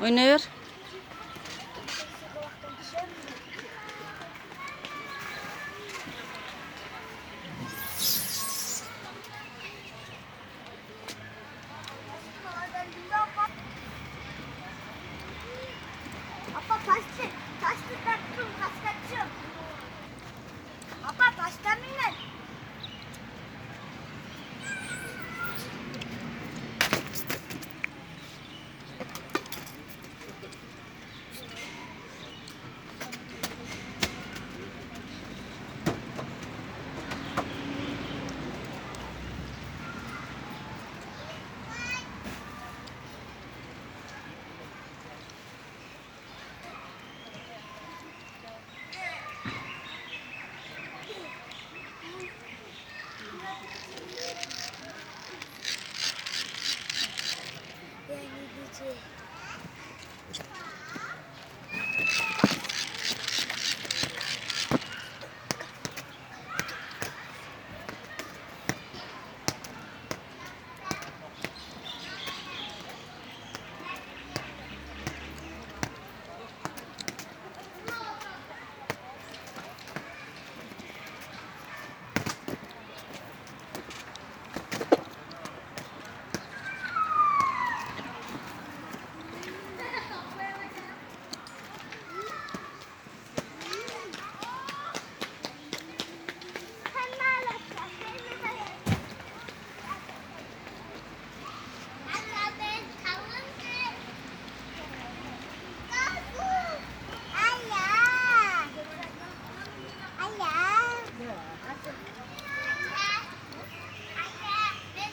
Oynuyor. Apa taşçı. Taşçı taktım. Kaçkaçım. Apa taştan mı?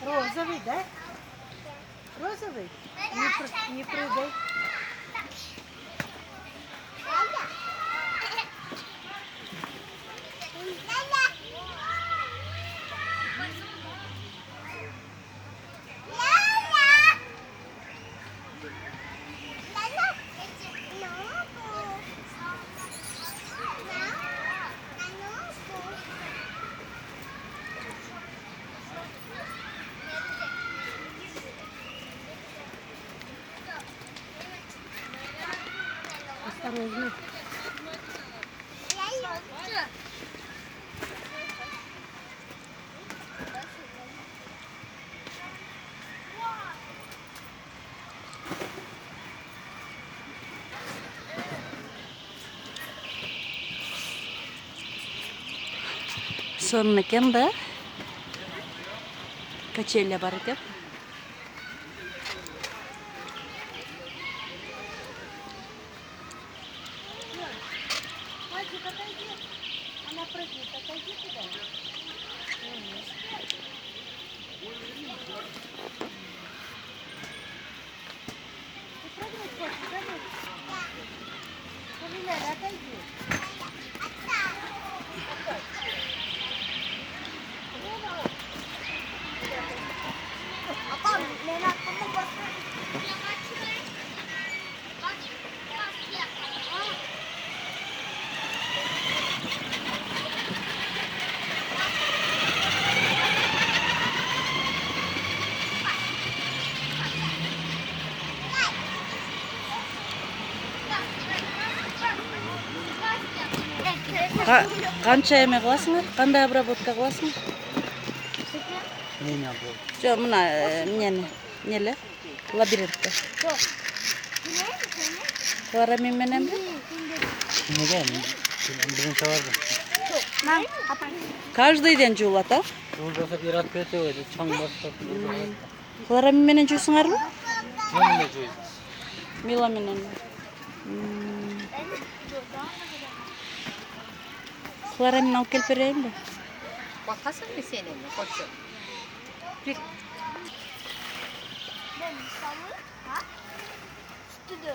Розовий, да? Розовий? Не прыгай. Осторожно. Sonuna kendi качеля бар екен. Мальчик, отойди. Она прыгнет. Отойди туда. Ты прыгнуть хочешь, прыгнуть? Камиляля, отойди. Apa nenek kamu bosan? Қанша еме қыласыңдар? Қандай обработка қыласың? Жоқ, мына нелі лабиринтті. Хлорамин менен бе? Неге? Birinci vardı. Ben apa? Каждый ден жуулат, а? Жолдаса bir at kötü öyle. Çam bastı. Хлорамин менен жуусуңарбы? Yanında joy. Мила менен. Хлорамин алып келип берейинби? Bakasın mı senin koçum? Ben İstanbul. Ha? Stüdyo.